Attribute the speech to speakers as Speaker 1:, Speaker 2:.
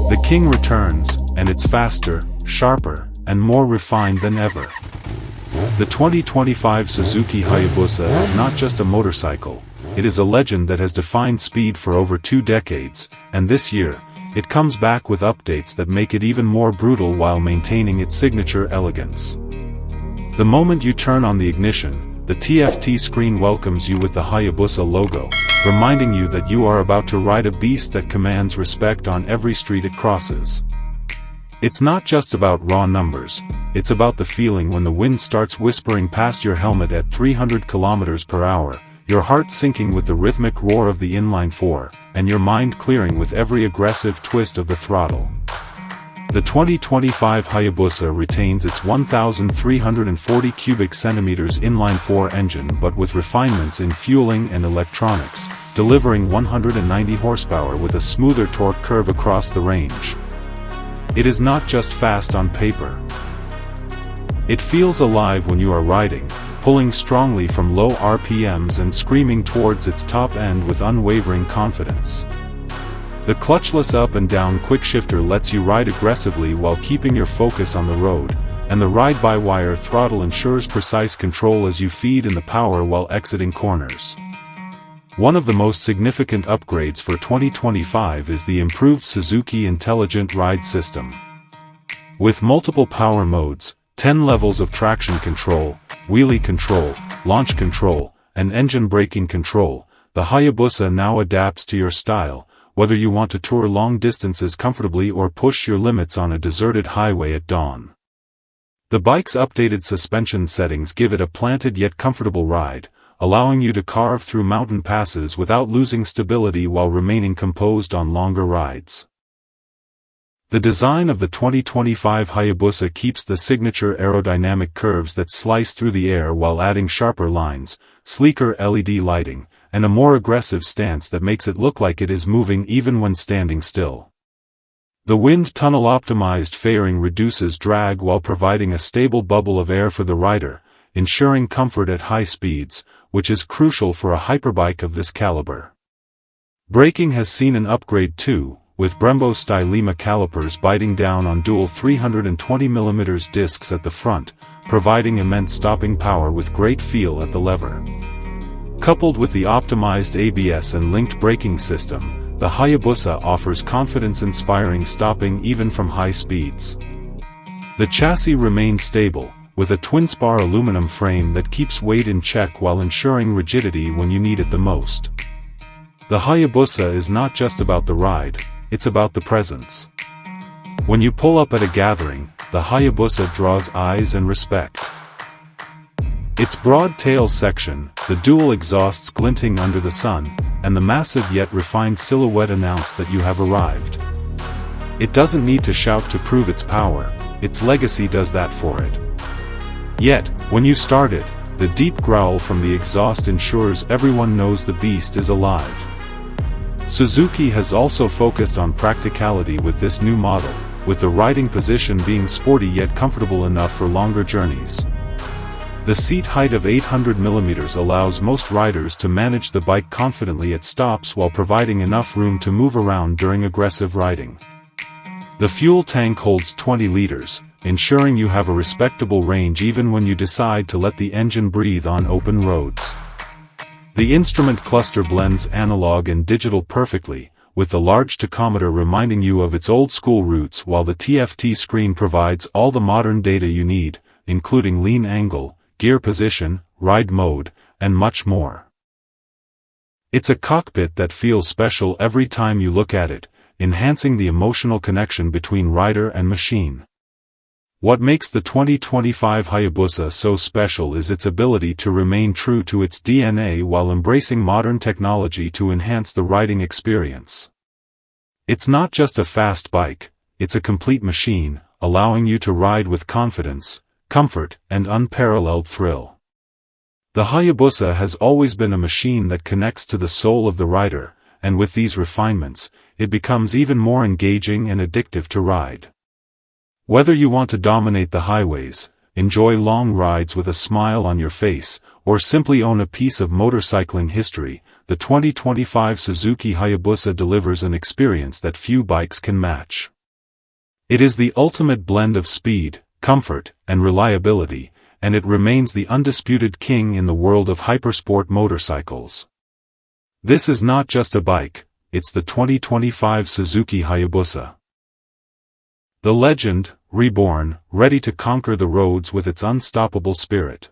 Speaker 1: The king returns, and it's faster, sharper, and more refined than ever. The 2025 Suzuki Hayabusa is not just a motorcycle, it is a legend that has defined speed for over 2 decades, and this year, it comes back with updates that make it even more brutal while maintaining its signature elegance. The moment you turn on the ignition, the TFT screen welcomes you with the Hayabusa logo, reminding you that you are about to ride a beast that commands respect on every street it crosses. It's not just about raw numbers, it's about the feeling when the wind starts whispering past your helmet at 300 km/h, your heart sinking with the rhythmic roar of the inline-4, and your mind clearing with every aggressive twist of the throttle. The 2025 Hayabusa retains its 1,340 cubic centimeters inline-4 engine but with refinements in fueling and electronics, delivering 190 horsepower with a smoother torque curve across the range. It is not just fast on paper. It feels alive when you are riding, pulling strongly from low RPMs and screaming towards its top end with unwavering confidence. The clutchless up and down quickshifter lets you ride aggressively while keeping your focus on the road, and the ride-by-wire throttle ensures precise control as you feed in the power while exiting corners. One of the most significant upgrades for 2025 is the improved Suzuki Intelligent Ride System. With multiple power modes, 10 levels of traction control, wheelie control, launch control, and engine braking control, the Hayabusa now adapts to your style, whether you want to tour long distances comfortably or push your limits on a deserted highway at dawn. The bike's updated suspension settings give it a planted yet comfortable ride, allowing you to carve through mountain passes without losing stability while remaining composed on longer rides. The design of the 2025 Hayabusa keeps the signature aerodynamic curves that slice through the air while adding sharper lines, sleeker LED lighting, and a more aggressive stance that makes it look like it is moving even when standing still. The wind tunnel-optimized fairing reduces drag while providing a stable bubble of air for the rider, ensuring comfort at high speeds, which is crucial for a hyperbike of this caliber. Braking has seen an upgrade too, with Brembo Stylema calipers biting down on dual 320mm discs at the front, providing immense stopping power with great feel at the lever. Coupled with the optimized ABS and linked braking system, the Hayabusa offers confidence-inspiring stopping even from high speeds. The chassis remains stable, with a twin-spar aluminum frame that keeps weight in check while ensuring rigidity when you need it the most. The Hayabusa is not just about the ride, it's about the presence. When you pull up at a gathering, the Hayabusa draws eyes and respect. Its broad tail section, the dual exhausts glinting under the sun, and the massive yet refined silhouette announce that you have arrived. It doesn't need to shout to prove its power, its legacy does that for it. Yet, when you start it, the deep growl from the exhaust ensures everyone knows the beast is alive. Suzuki has also focused on practicality with this new model, with the riding position being sporty yet comfortable enough for longer journeys. The seat height of 800mm allows most riders to manage the bike confidently at stops while providing enough room to move around during aggressive riding. The fuel tank holds 20 liters, ensuring you have a respectable range even when you decide to let the engine breathe on open roads. The instrument cluster blends analog and digital perfectly, with the large tachometer reminding you of its old-school roots while the TFT screen provides all the modern data you need, including lean angle, gear position, ride mode, and much more. It's a cockpit that feels special every time you look at it, enhancing the emotional connection between rider and machine. What makes the 2025 Hayabusa so special is its ability to remain true to its DNA while embracing modern technology to enhance the riding experience. It's not just a fast bike, it's a complete machine, allowing you to ride with confidence, comfort, and unparalleled thrill. The Hayabusa has always been a machine that connects to the soul of the rider, and with these refinements, it becomes even more engaging and addictive to ride. Whether you want to dominate the highways, enjoy long rides with a smile on your face, or simply own a piece of motorcycling history, the 2025 Suzuki Hayabusa delivers an experience that few bikes can match. It is the ultimate blend of speed, comfort, and reliability, and it remains the undisputed king in the world of hypersport motorcycles. This is not just a bike, it's the 2025 Suzuki Hayabusa. The legend, reborn, ready to conquer the roads with its unstoppable spirit.